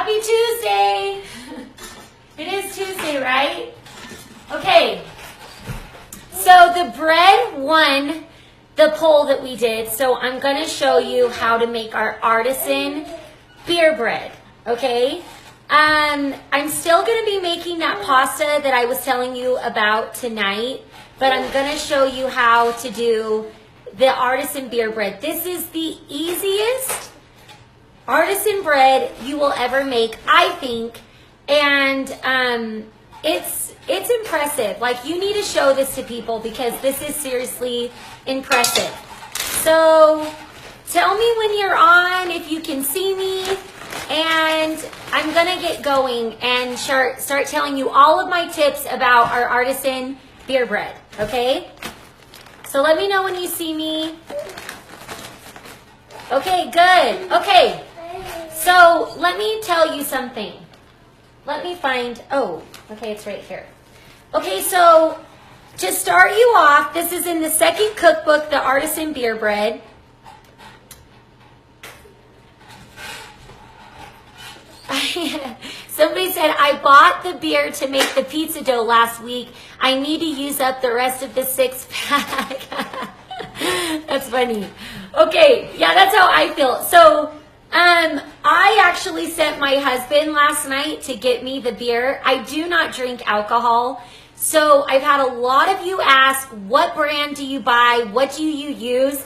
Happy Tuesday! It is Tuesday, right? Okay. So the bread won the poll that we did. So I'm going to show you how to make our artisan beer bread. Okay. I'm still going to be making that pasta that I was telling you about tonight, but I'm going to show you how to do the artisan beer bread. This is the easiest artisan bread you will ever make, I think, and it's impressive. Like, you need to show this to people because this is seriously impressive. So tell me when you're on, if you can see me, and I'm gonna get going and start telling you all of my tips about our artisan beer bread. Okay, so let me know when you see me. Okay, good. Okay, so let me tell you something. Let me find, oh, okay, it's right here. Okay, so to start you off, this is in the second cookbook, the Artisan Beer Bread. Somebody said, I bought the beer to make the pizza dough last week. I need to use up the rest of the 6-pack. That's funny. Okay, yeah, that's how I feel. So, I actually sent my husband last night to get me the beer. I do not drink alcohol. So I've had a lot of you ask, what brand do you buy? What do you use?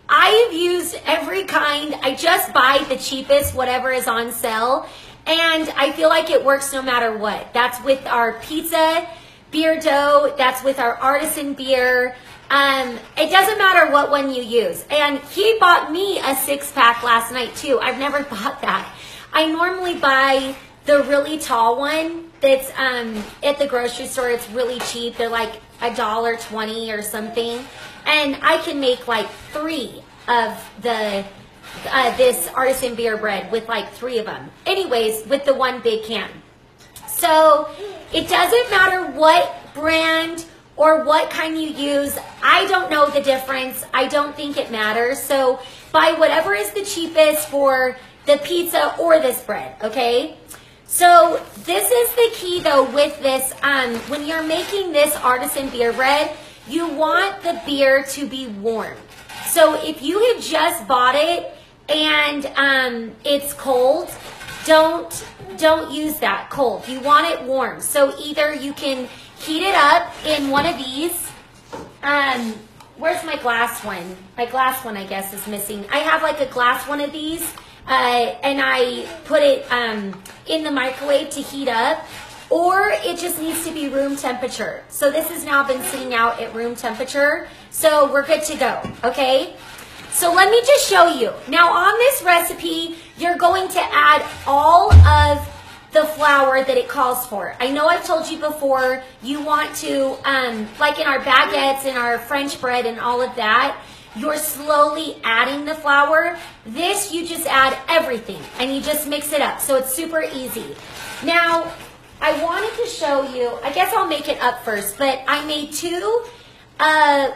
I have used every kind. I just buy the cheapest, whatever is on sale. And I feel like it works no matter what. That's with our pizza beer dough. That's with our artisan beer. It doesn't matter what one you use. And he bought me a 6-pack last night too. I've never bought that. I normally buy the really tall one that's at the grocery store. It's really cheap. They're like $1.20 or something. And I can make like 3 of the this artisan beer bread with like 3 of them. Anyways, with the one big can. So it doesn't matter what brand or what kind you use. I don't know the difference. I don't think it matters. So buy whatever is the cheapest for the pizza or this bread, okay? So this is the key though with this. When you're making this artisan beer bread, you want the beer to be warm. So if you have just bought it and it's cold, don't use that cold. You want it warm. So either you can heat it up in one of these. Where's my glass one? My glass one, I guess, is missing. I have like a glass one of these, and I put it in the microwave to heat up, or it just needs to be room temperature. So this has now been sitting out at room temperature, so we're good to go, okay? So let me just show you. Now on this recipe, you're going to add all of the flour that it calls for. I know I've told you before, you want to, like in our baguettes and our French bread and all of that, you're slowly adding the flour. This, you just add everything and you just mix it up. So it's super easy. Now, I wanted to show you, I guess I'll make it up first, but I made 2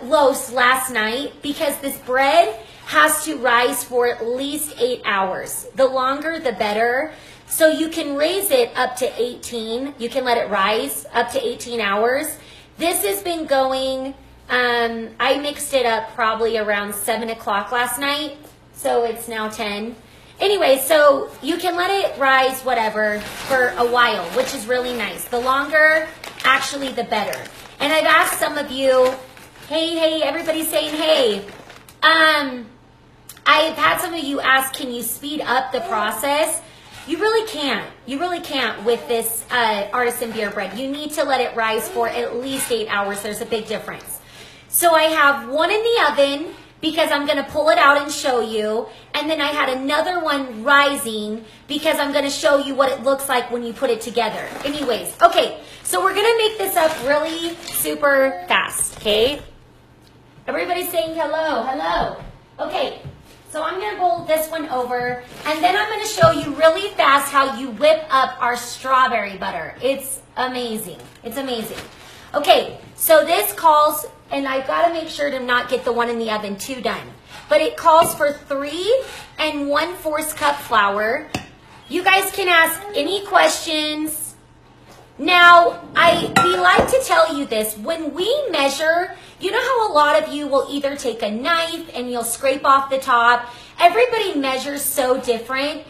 loaves last night because this bread has to rise for at least 8 hours. The longer, the better. So you can raise it up to 18. You can let it rise up to 18 hours. This has been going, I mixed it up probably around 7 o'clock last night. So it's now 10. Anyway, so you can let it rise, whatever, for a while, which is really nice. The longer, actually, the better. And I've asked some of you, hey, everybody's saying hey. I've had some of you ask, can you speed up the process? You really can't. You really can't with this artisan beer bread. You need to let it rise for at least 8 hours. There's a big difference. So I have one in the oven because I'm going to pull it out and show you. And then I had another one rising because I'm going to show you what it looks like when you put it together. Anyways, okay. So we're going to make this up really super fast, okay? Everybody's saying hello, hello. Okay. So I'm going to roll this one over, and then I'm going to show you really fast how you whip up our strawberry butter. It's amazing. It's amazing. Okay, so this calls, and I've got to make sure to not get the one in the oven too done, but it calls for 3 1/4 cup flour. You guys guys can ask any questions. Now, we like to tell you this. When we measure, you know how a lot of you will either take a knife and you'll scrape off the top. Everybody measures so different.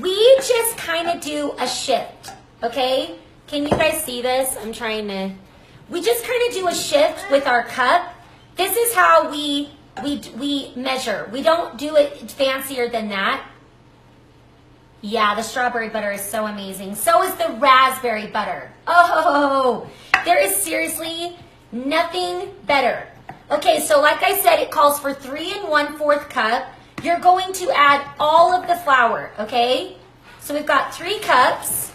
We just kind of do a shift, okay? Can you guys see this? We just kind of do a shift with our cup. This is how we measure. We don't do it fancier than that. Yeah, the strawberry butter is so amazing. So is the raspberry butter. Oh, there is seriously nothing better. Okay, so like I said, it calls for 3 1/4 cup. You're going to add all of the flour, okay? So we've got 3 cups.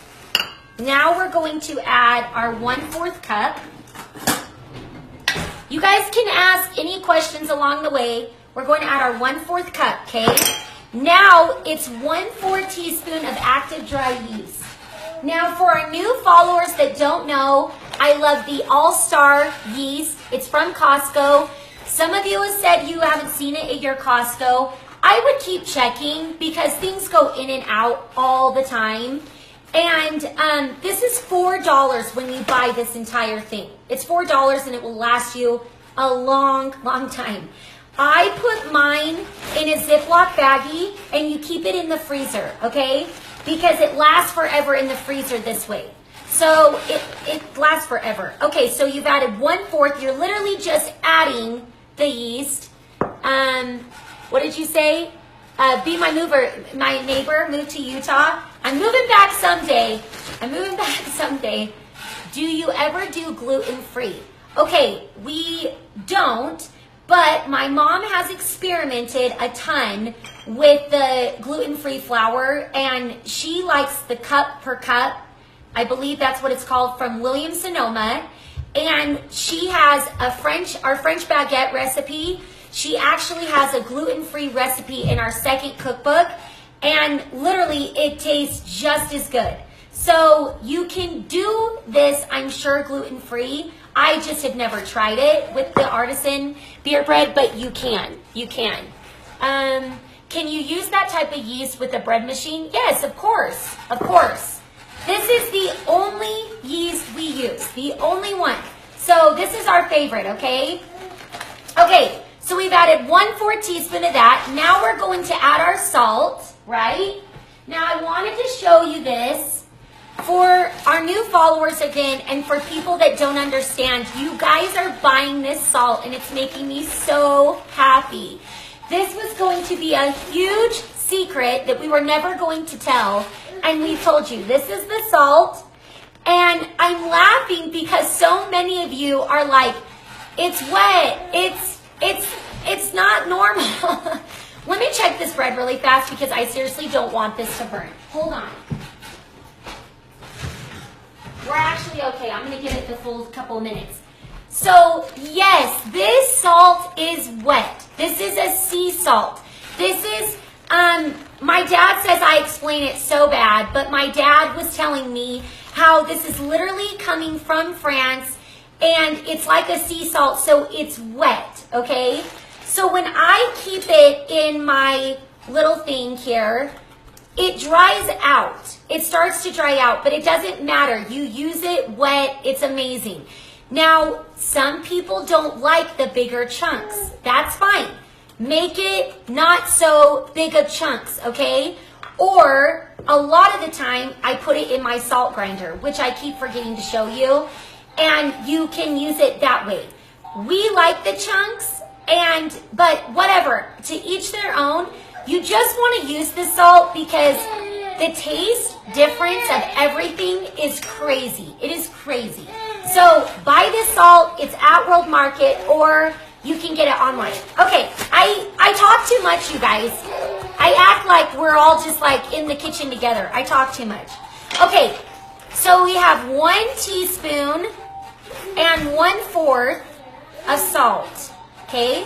Now we're going to add our 1/4 cup. You guys can ask any questions along the way. We're going to add our 1/4 cup, okay? Now it's 1/4 teaspoon of active dry yeast. Now for our new followers that don't know, I love the All-Star yeast. It's from Costco. Some of you have said you haven't seen it at your Costco. I would keep checking because things go in and out all the time. And this is $4 when you buy this entire thing. It's $4 and it will last you a long, long time. I put mine in a Ziploc baggie and you keep it in the freezer, okay? Because it lasts forever in the freezer this way. So it lasts forever. Okay, so you've added 1/4. You're literally just adding the yeast. What did you say? Be my neighbor, move to Utah. I'm moving back someday. Do you ever do gluten-free? Okay, we don't, but my mom has experimented a ton with the gluten-free flour, and she likes the cup per cup. I believe that's what it's called, from Williams-Sonoma. And she has our French baguette recipe. She actually has a gluten-free recipe in our second cookbook, and literally it tastes just as good. So you can do this, I'm sure, gluten-free. I just have never tried it with the Artisan beer bread, but you can. Can you use that type of yeast with a bread machine? Yes, of course. This is the only yeast we use, the only one. So this is our favorite, okay? Okay, so we've added 1/4 teaspoon of that. Now we're going to add our salt, right? Now I wanted to show you this for our new followers again, and for people that don't understand. You guys are buying this salt and it's making me so happy. This was going to be a huge secret that we were never going to tell, and we told you. This is the salt, and I'm laughing because so many of you are like, it's wet, it's not normal. Let me check this bread really fast because I seriously don't want this to burn. Hold on. We're actually okay. I'm going to give it the full couple of minutes. So, yes, this salt is wet. This is a sea salt. This is, my dad says I explain it so bad, but my dad was telling me how this is literally coming from France, and it's like a sea salt, so it's wet, okay? So when I keep it in my little thing here, it dries out. It starts to dry out, but it doesn't matter. You use it wet, it's amazing. Now, some people don't like the bigger chunks. That's fine. Make it not so big of chunks, okay? Or a lot of the time, I put it in my salt grinder, which I keep forgetting to show you, and you can use it that way. We like the chunks, but whatever, to each their own. You just want to use the salt because the taste difference of everything is crazy. It is crazy. So buy this salt. It's at World Market, or you can get it online. Okay, I talk too much, you guys. I act like we're all just like in the kitchen together. I talk too much. Okay, so we have 1 teaspoon and 1/4 of salt. Okay?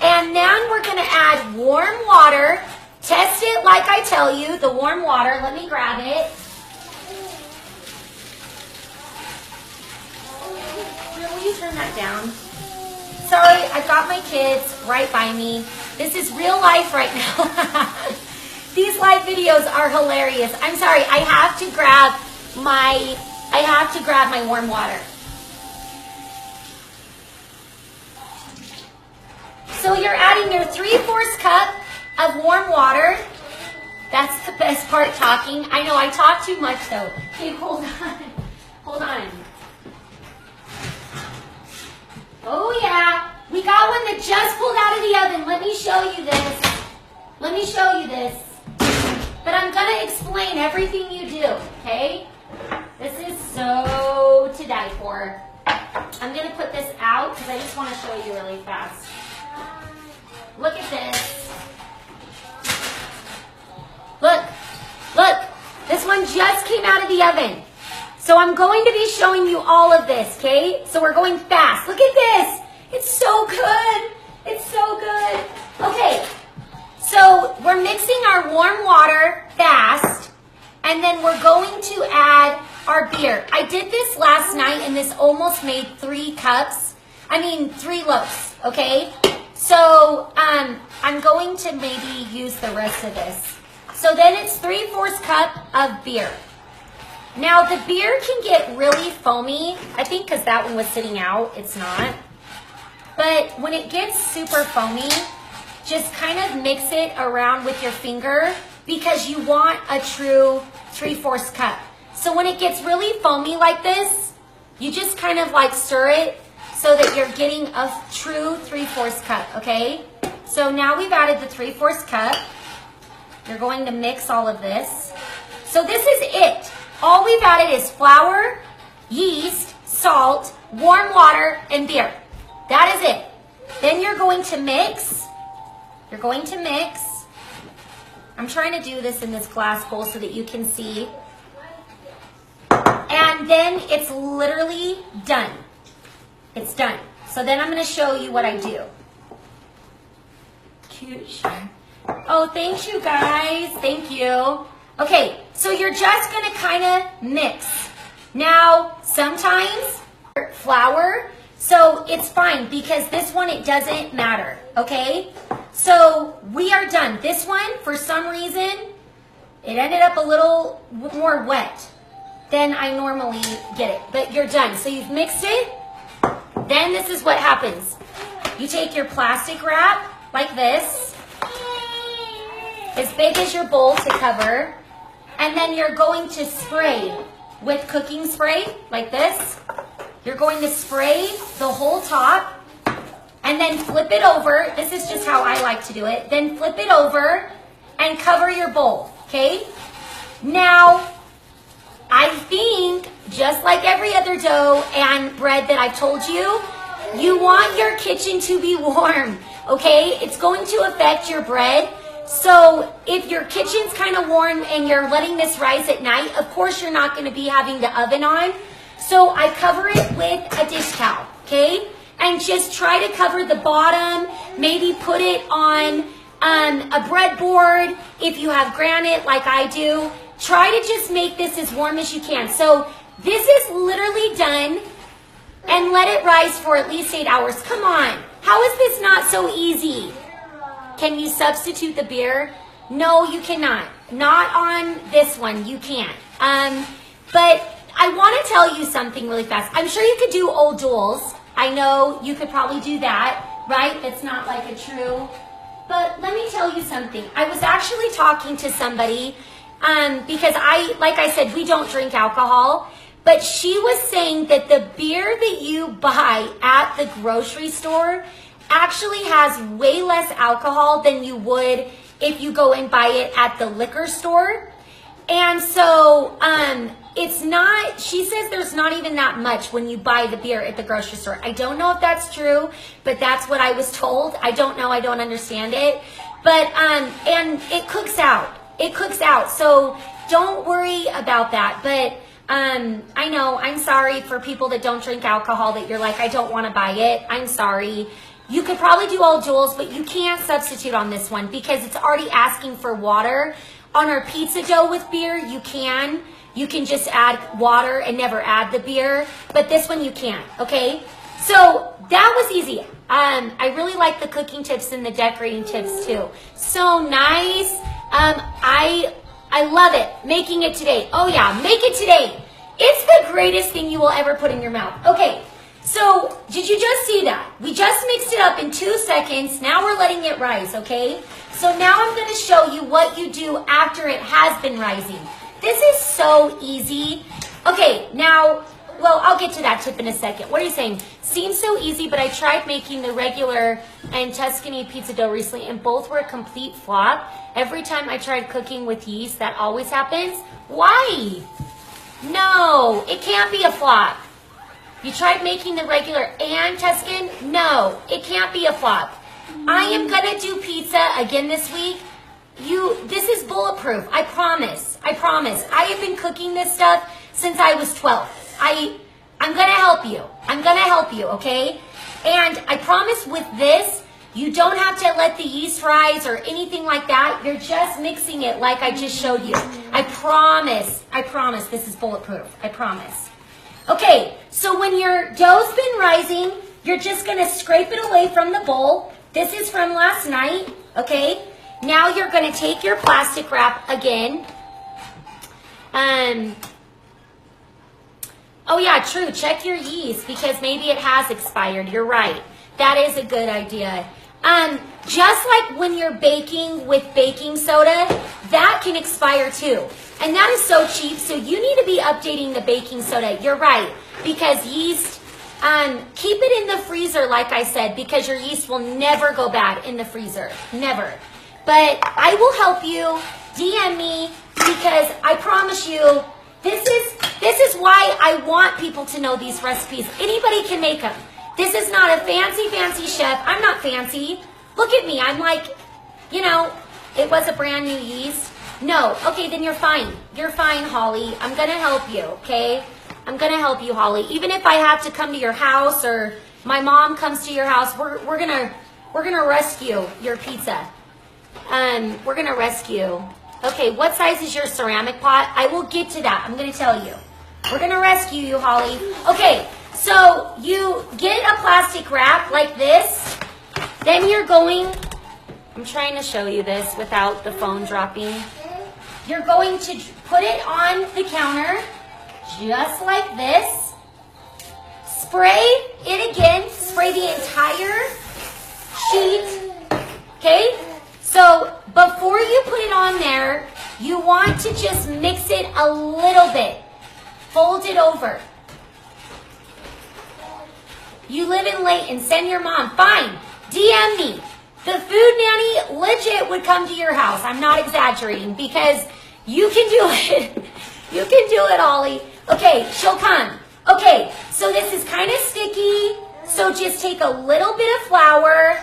And then we're going to add warm water. Test it like I tell you, the warm water. Let me grab it. Will you turn that down? Sorry, I've got my kids right by me. This is real life right now. These live videos are hilarious. I'm sorry, I have to grab my warm water. So you're adding your 3/4 cup of warm water. That's the best part, talking. I know I talk too much though. Okay, hold on. Hold on. Oh yeah, we got one that just pulled out of the oven. Let me show you this. Let me show you this. But I'm gonna explain everything you do, okay? This is so to die for. I'm gonna put this out because I just want to show you really fast. Look at this. Look, look, this one just came out of the oven. So I'm going to be showing you all of this, okay? So we're going fast. Look at this. It's so good. It's so good. Okay, so we're mixing our warm water fast, and then we're going to add our beer. I did this last night, and this almost made 3 loaves, okay? So I'm going to maybe use the rest of this. So then it's 3/4 cup of beer. Now the beer can get really foamy. I think because that one was sitting out, it's not. But when it gets super foamy, just kind of mix it around with your finger because you want a true 3/4 cup. So when it gets really foamy like this, you just kind of like stir it so that you're getting a true 3/4 cup, okay? So now we've added the 3/4 cup. You're going to mix all of this. So this is it. All we've added is flour, yeast, salt, warm water, and beer. That is it. Then you're going to mix. You're going to mix. I'm trying to do this in this glass bowl so that you can see. And then it's literally done. It's done. So then I'm going to show you what I do. Cute. Oh, thanks you guys. Thank you. Okay, so you're just going to kind of mix. Now, sometimes flour, so it's fine because this one, it doesn't matter, okay? So we are done. This one, for some reason, it ended up a little more wet than I normally get it, but you're done. So you've mixed it. Then this is what happens. You take your plastic wrap like this, as big as your bowl to cover, and then you're going to spray with cooking spray like this. You're going to spray the whole top and then flip it over. This is just how I like to do it. Then flip it over and cover your bowl, okay? Now, I think, just like every other dough and bread that I've told you, you want your kitchen to be warm, okay? It's going to affect your bread. So if your kitchen's kind of warm and you're letting this rise at night, of course you're not going to be having the oven on. So I cover it with a dish towel, okay? And just try to cover the bottom. Maybe put it on a breadboard if you have granite like I do. Try to just make this as warm as you can. So this is literally done, and let it rise for at least 8 hours. Come on. How is this not so easy? Can you substitute the beer? No, you cannot. Not on this one. You can't. But I want to tell you something really fast. I'm sure you could do old duels. I know you could probably do that, right? That's not like a true. But let me tell you something. I was actually talking to somebody because like I said, we don't drink alcohol. But she was saying that the beer that you buy at the grocery store actually has way less alcohol than you would if you go and buy it at the liquor store. And so it's not, she says there's not even that much when you buy the beer at the grocery store. I don't know if that's true, but that's what I was told. I don't know, I don't understand it. But, and it cooks out. It cooks out. So don't worry about that. But I know, I'm sorry for people that don't drink alcohol that you're like, I don't want to buy it. I'm sorry. You could probably do all Joel's, but you can't substitute on this one because it's already asking for water. On our pizza dough with beer, you can. You can just add water and never add the beer, but this one you can't, okay? So that was easy. I really like the cooking tips and the decorating tips too. So nice. I love it. Making it today. Oh yeah, make it today. It's the greatest thing you will ever put in your mouth. Okay, so did you just see that? We just mixed it up in 2 seconds. Now we're letting it rise, okay? So now I'm going to show you what you do after it has been rising. This is so easy. Okay, now, well, I'll get to that tip in a second. What are you saying? Seems so easy, but I tried making the regular and Tuscany pizza dough recently, and both were a complete flop. Every time I tried cooking with yeast, that always happens. Why? No, it can't be a flop. You tried making the regular and Tuscan? No, it can't be a flop. I am gonna do pizza again this week. This is bulletproof. I promise. I promise. I have been cooking this stuff since I was 12. I'm gonna help you. I'm gonna help you, okay? And I promise with this, you don't have to let the yeast rise or anything like that. You're just mixing it like I just showed you. I promise. I promise this is bulletproof. I promise. Okay, so when your dough's been rising, you're just gonna scrape it away from the bowl. This is from last night, okay? Now you're gonna take your plastic wrap again. Oh yeah, true, check your yeast because maybe it has expired. You're right. That is a good idea. Just like when you're baking with baking soda, that can expire too. And that is so cheap, so you need to be updating the baking soda. You're right, because yeast, keep it in the freezer, like I said, because your yeast will never go bad in the freezer, never. But I will help you, DM me, because I promise you, this is why I want people to know these recipes. Anybody can make them. This is not a fancy chef. I'm not fancy. Look at me. I'm like, you know, it was a brand new yeast. No. Okay, then you're fine. You're fine, Holly. I'm going to help you, okay? I'm going to help you, Holly. Even if I have to come to your house or my mom comes to your house, we're going to rescue your pizza. We're going to rescue. Okay, what size is your ceramic pot? I will get to that. I'm going to tell you. We're going to rescue you, Holly. Okay, so you get a plastic wrap like this. Then you're going, I'm trying to show you this without the phone dropping. You're going to put it on the counter, just like this. Spray it again. Spray the entire sheet. Okay? So before you put it on there, you want to just mix it a little bit. Fold it over. You live in Layton. Send your mom. Fine. DM me. The food nanny legit would come to your house. I'm not exaggerating because you can do it. You can do it, Ollie. Okay, she'll come. Okay, so this is kind of sticky. So just take a little bit of flour,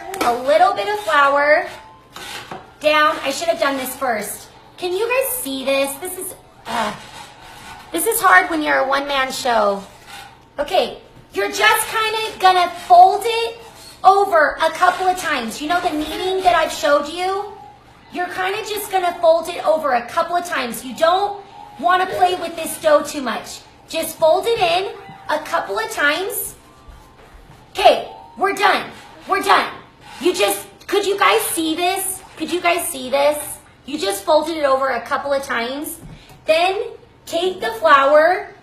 down. I should have done this first. Can you guys see this? This is hard when you're a one-man show. Okay, you're just kind of gonna fold it over a couple of times. You know the kneading that I've showed you? You're kind of just gonna fold it over a couple of times. You don't want to play with this dough too much. Just fold it in a couple of times. Okay, we're done. We're done. Could you guys see this? Could you guys see this? You just folded it over a couple of times. Then take the flour,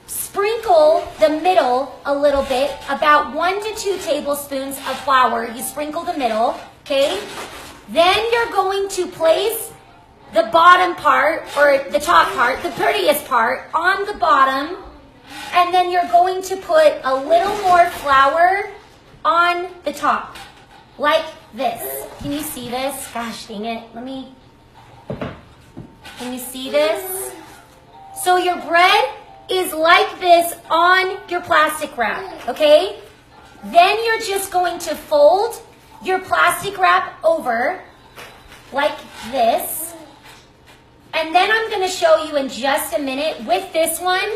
sprinkle the middle a little bit, about 1 to 2 tablespoons of flour. You sprinkle the middle, okay? Then you're going to place the bottom part, or the top part, the prettiest part, on the bottom. And then you're going to put a little more flour on the top, like this. Can you see this? Gosh, dang it. Can you see this? So your bread is like this on your plastic wrap, okay? Then you're just going to fold your plastic wrap over like this. And then I'm going to show you in just a minute with this one,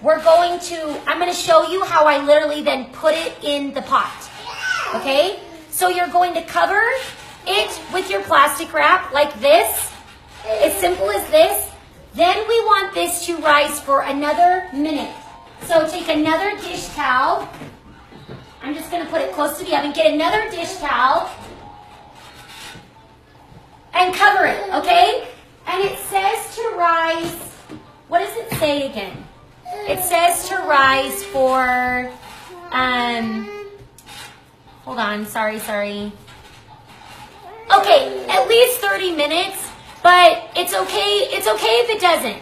I'm going to show you how I literally then put it in the pot, okay? So you're going to cover it with your plastic wrap like this, as simple as this. Then we want this to rise for another minute. So take another dish towel. I'm just going to put it close to the oven. Get another dish towel. and cover it, okay? And it says to rise, what does it say again? It says to rise for, hold on, sorry. Okay, at least 30 minutes, but it's okay if it doesn't.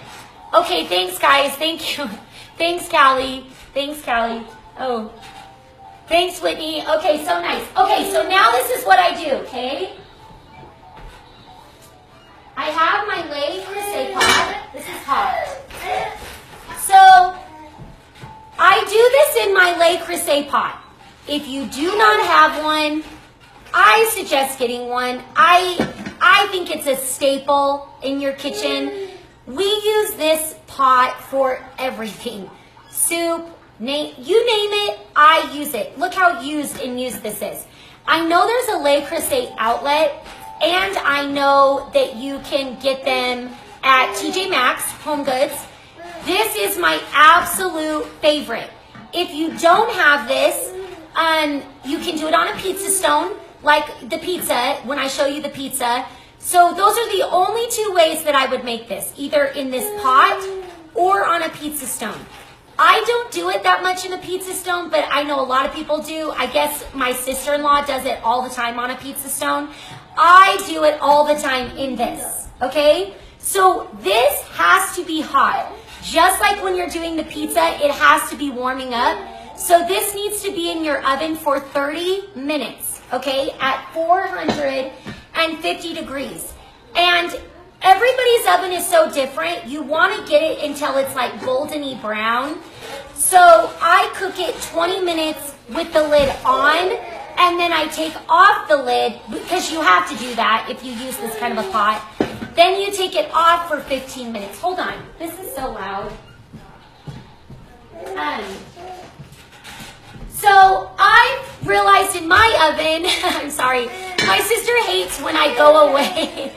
Okay, thanks guys, thank you. Thanks Callie. Oh, thanks Whitney. Okay, so nice. Okay, so now this is what I do, okay? I have my lei creuset pot. This is hot. So, I do this in my lei creuset pot. If you do not have one, I suggest getting one. I think it's a staple in your kitchen. We use this pot for everything. Soup, you name it, I use it. Look how used this is. I know there's a lei creuset outlet, and I know that you can get them at TJ Maxx, Home Goods. This is my absolute favorite. If you don't have this, you can do it on a pizza stone, like the pizza, when I show you the pizza. So those are the only two ways that I would make this, either in this pot or on a pizza stone. I don't do it that much in a pizza stone, but I know a lot of people do. I guess my sister-in-law does it all the time on a pizza stone. I do it all the time in this, okay? So this has to be hot. Just like when you're doing the pizza, it has to be warming up. So this needs to be in your oven for 30 minutes, okay, at 450 degrees. And everybody's oven is so different. You want to get it until it's like goldeny brown. So I cook it 20 minutes with the lid on, and then I take off the lid, because you have to do that if you use this kind of a pot. Then you take it off for 15 minutes. Hold on, this is so loud. So I realized in my oven, I'm sorry, my sister hates when I go away.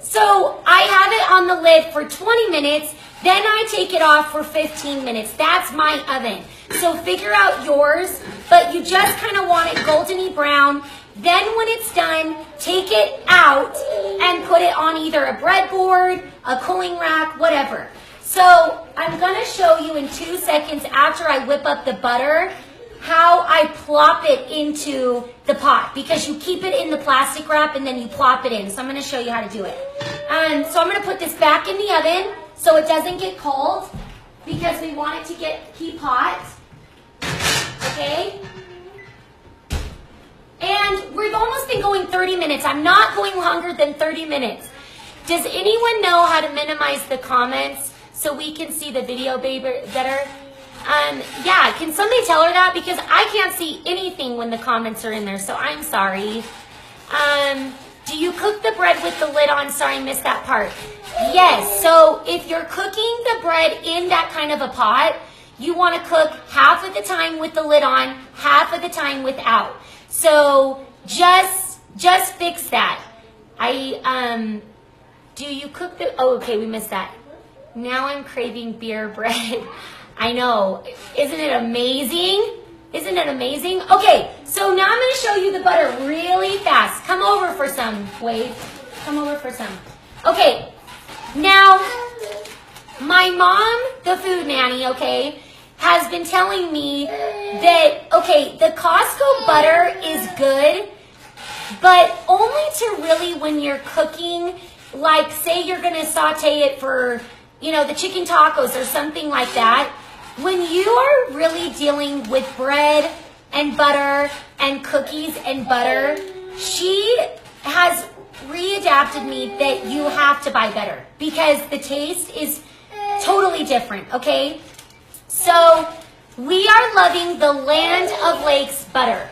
So I have it on the lid for 20 minutes, then I take it off for 15 minutes. That's my oven. So figure out yours, but you just kind of want it goldeny brown. Then when it's done, take it out and put it on either a breadboard, a cooling rack, whatever. So I'm going to show you in 2 seconds after I whip up the butter how I plop it into the pot, because you keep it in the plastic wrap and then you plop it in. So I'm going to show you how to do it. So I'm going to put this back in the oven so it doesn't get cold, because we want it to keep hot. Okay? And we've almost been going 30 minutes. I'm not going longer than 30 minutes. Does anyone know how to minimize the comments so we can see the video better? Yeah, can somebody tell her that? Because I can't see anything when the comments are in there, so I'm sorry. Do you cook the bread with the lid on? Sorry, I missed that part. Yes, so if you're cooking the bread in that kind of a pot, you want to cook half of the time with the lid on, half of the time without. So just fix that. Do you cook the, oh, okay, we missed that. Now I'm craving beer bread. I know. Isn't it amazing? Isn't it amazing? Okay, so now I'm going to show you the butter really fast. Come over for some, Wade. Come over for some. Okay, now my mom, the food nanny, okay, has been telling me that, okay, the Costco butter is good, but only to really when you're cooking, like say you're going to saute it for, you know, the chicken tacos or something like that. When you are really dealing with bread and butter and cookies and butter, she has readapted me that you have to buy better because the taste is totally different, okay? So we are loving the Land of Lakes butter.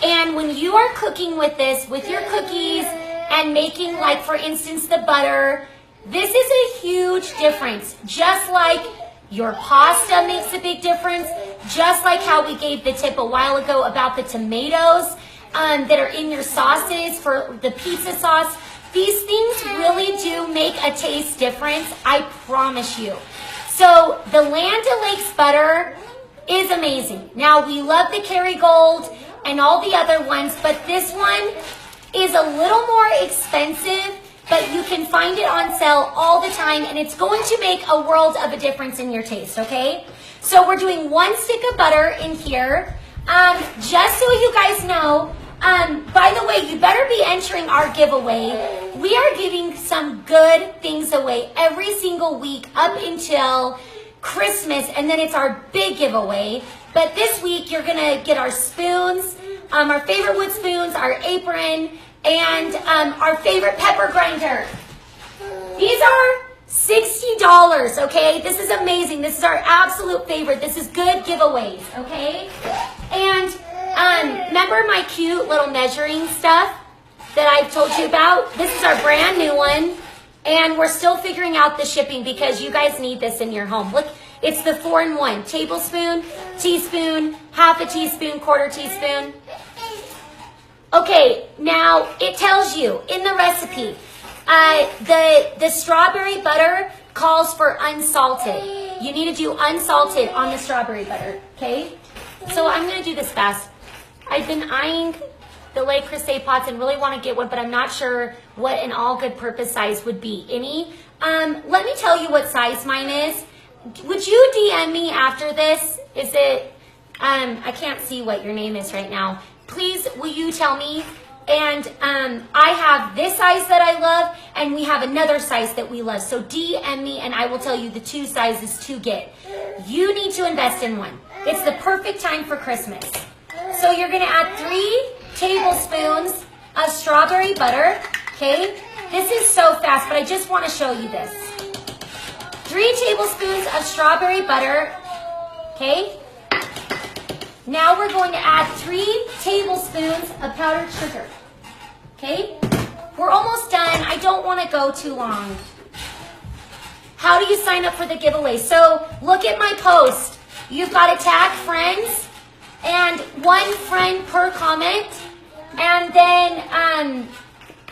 And when you are cooking with this, with your cookies and making, like, for instance, the butter, this is a huge difference. Just like your pasta makes a big difference, just like how we gave the tip a while ago about the tomatoes that are in your sauces for the pizza sauce. These things really do make a taste difference, I promise you. So the Land O'Lakes butter is amazing. Now we love the Kerrygold and all the other ones, but this one is a little more expensive but you can find it on sale all the time, and it's going to make a world of a difference in your taste, okay? So we're doing 1 stick of butter in here. Just so you guys know, by the way, you better be entering our giveaway. We are giving some good things away every single week up until Christmas, and then it's our big giveaway. But this week, you're gonna get our spoons, our favorite wood spoons, our apron, and our favorite pepper grinder. These are $60, okay? This is amazing. This is our absolute favorite. This is good giveaways, okay? And remember my cute little measuring stuff that I've told you about? This is our brand new one, and we're still figuring out the shipping because you guys need this in your home. Look, it's the 4-in-1. Tablespoon, teaspoon, half a teaspoon, quarter teaspoon. Okay, now it tells you in the recipe, the strawberry butter calls for unsalted. You need to do unsalted on the strawberry butter, okay? So I'm going to do this fast. I've been eyeing the Le Creuset pots and really want to get one, but I'm not sure what an all-good-purpose size would be. Any? Let me tell you what size mine is. Would you DM me after this? Is it, I can't see what your name is right now. Please, will you tell me? And I have this size that I love, and we have another size that we love. So DM me, and I will tell you the 2 sizes to get. You need to invest in one. It's the perfect time for Christmas. So you're going to add 3 tablespoons of strawberry butter, okay? This is so fast, but I just want to show you this. 3 tablespoons of strawberry butter, okay? Now we're going to add 3 tablespoons of powdered sugar, okay? We're almost done. I don't want to go too long. How do you sign up for the giveaway? So look at my post. You've got to tag friends and 1 friend per comment, and then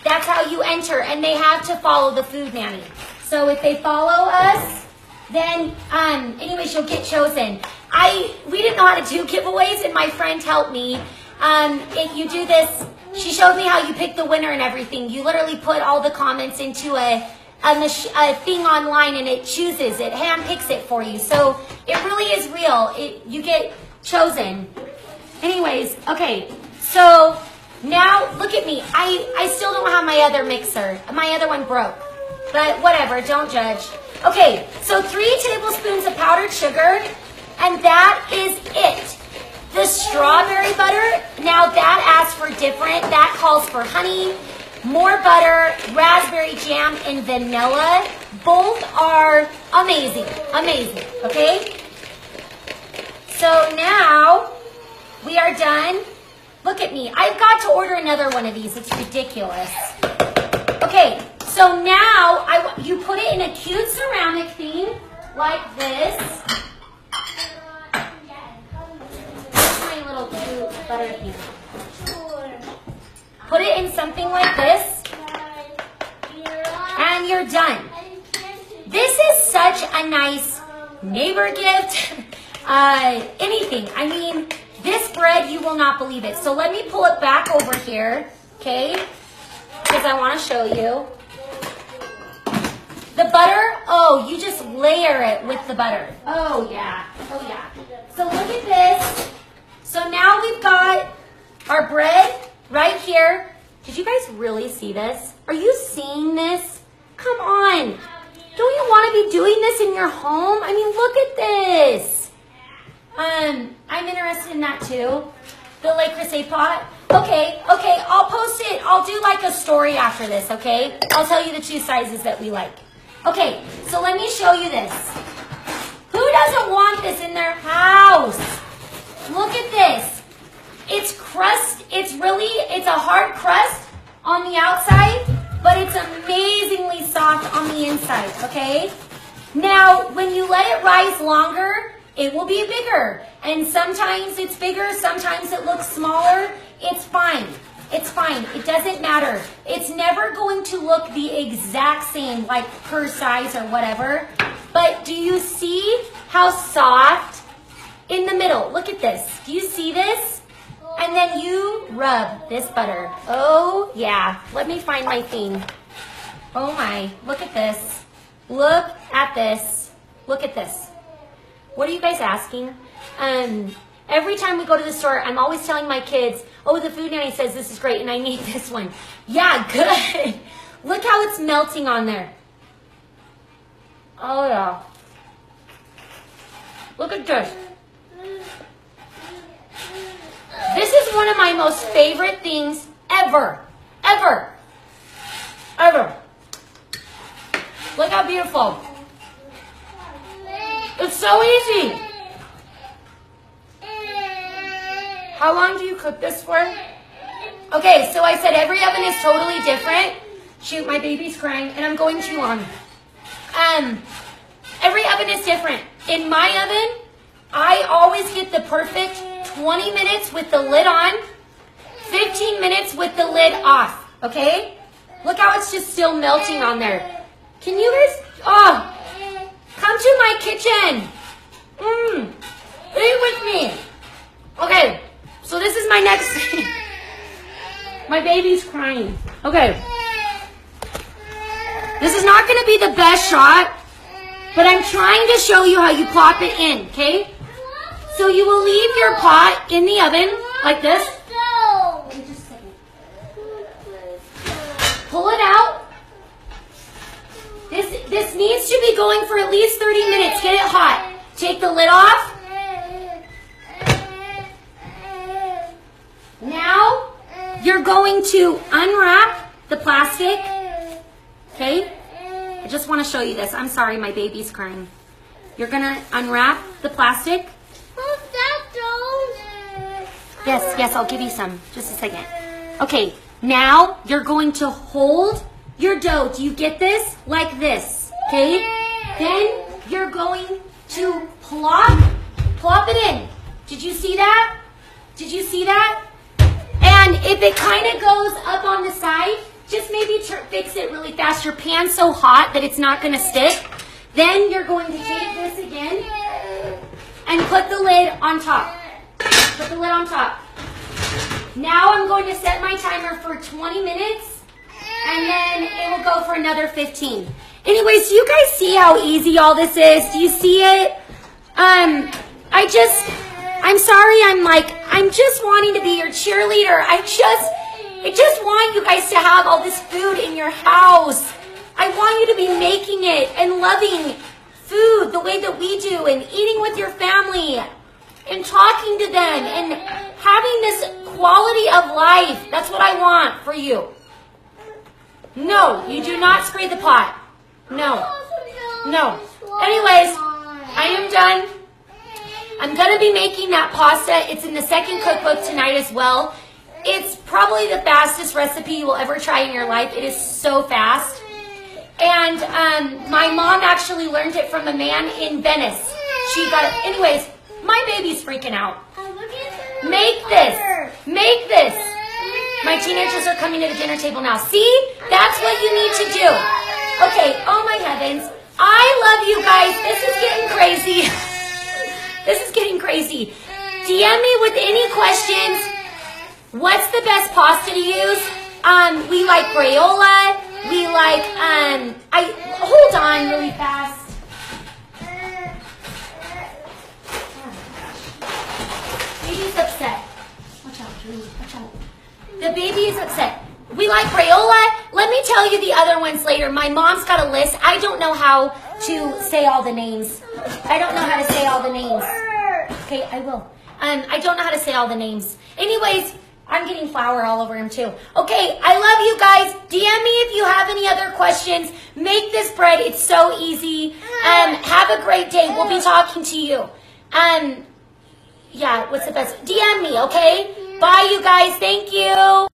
that's how you enter, and they have to follow the Food Nanny. So if they follow us, then anyways, you'll get chosen. We didn't know how to do giveaways, and my friend helped me. If you do this, she showed me how you pick the winner and everything. You literally put all the comments into a thing online, and it chooses, it hand picks it for you. So it really is real. You get chosen. Anyways, okay, so now look at me. I still don't have my other mixer. My other one broke, but whatever, don't judge. Okay, so 3 tablespoons of powdered sugar, and that is it. The strawberry butter, now that asks for different. That calls for honey, more butter, raspberry jam, and vanilla. Both are amazing, amazing, okay? So now we are done. Look at me. I've got to order another one of these. It's ridiculous. Okay, so now you put it in a cute ceramic thing like this. My little cute butter thing. Put it in something like this, and you're done. This is such a nice neighbor gift. Anything. I mean, this bread, you will not believe it. So let me pull it back over here, okay? Because I want to show you. The butter, oh, you just layer it with the butter. Oh, yeah. Oh, yeah. So look at this. So now we've got our bread right here. Did you guys really see this? Are you seeing this? Come on. Don't you want to be doing this in your home? I mean, look at this. I'm interested in that too. The Le Creuset pot. Okay, I'll post it. I'll do like a story after this, okay? I'll tell you the 2 sizes that we like. Okay, so let me show you this. Who doesn't want this in their house? Look at this. It's crust. It's a hard crust on the outside, but it's amazingly soft on the inside, okay? Now, when you let it rise longer, it will be bigger. And sometimes it's bigger, sometimes it looks smaller. It's fine. It's fine. It doesn't matter. It's never going to look the exact same, like per size or whatever. But do you see how soft in the middle? Look at this. Do you see this? And then you rub this butter. Oh, yeah. Let me find my thing. Oh my, look at this. Look at this. Look at this. What are you guys asking? Every time we go to the store, I'm always telling my kids, oh, the food nanny says this is great and I need this one. Yeah, good. Look how it's melting on there. Oh yeah. Look at this. This is one of my most favorite things ever. Ever. Ever. Look how beautiful. It's so easy. How long do you cook this for? Okay, so I said every oven is totally different. Shoot, my baby's crying, and I'm going too long. Every oven is different. In my oven, I always get the perfect 20 minutes with the lid on, 15 minutes with the lid off, okay? Look how it's just still melting on there. Can you guys, come to my kitchen. Eat with me. Okay, so this is my next thing. My baby's crying. Okay. This is not going to be the best shot, but I'm trying to show you how you plop it in, okay? So you will leave your pot in the oven like this. Pull it out. This needs to be going for at least 30 minutes. Get it hot. Take the lid off. Now you're going to unwrap the plastic. Okay? I just want to show you this. I'm sorry, my baby's crying. You're going to unwrap the plastic. Yes, I'll give you some. Just a second. Okay, now you're going to hold your dough. Do you get this? Like this. Okay? Then you're going to plop it in. Did you see that? Did you see that? And if it kind of goes up on the side, just maybe fix it really fast. Your pan's so hot that it's not going to stick. Then you're going to take this again and put the lid on top. Put the lid on top. Now I'm going to set my timer for 20 minutes and then it will go for another 15. Anyways, do you guys see how easy all this is? Do you see it? I'm sorry, I'm just wanting to be your cheerleader. I just want you guys to have all this food in your house. I want you to be making it and loving food the way that we do and eating with your family and talking to them and having this quality of life. That's what I want for you. No, you do not spray the pot. No. Anyways, I am done. I'm going to be making that pasta. It's in the second cookbook tonight as well. It's probably the fastest recipe you will ever try in your life. It is so fast. And my mom actually learned it from a man in Venice. She got it. Anyways, my baby's freaking out. Make this. Make this. My teenagers are coming to the dinner table now. See? That's what you need to do. Okay. Oh, my heavens. I love you guys. This is getting crazy. This is getting crazy. DM me with any questions. What's the best pasta to use? We like Crayola. We like, hold on really fast. Baby's upset. Watch out, Julie. Watch out. The baby is upset. We like Crayola. Let me tell you the other ones later. My mom's got a list. I don't know how to say all the names. I don't know how to say all the names. Okay, I will. I don't know how to say all the names. Anyways, I'm getting flour all over him too. Okay, I love you guys. DM me if you have any other questions. Make this bread. It's so easy. Have a great day. We'll be talking to you. Yeah, what's the best? DM me, okay? Bye, you guys. Thank you.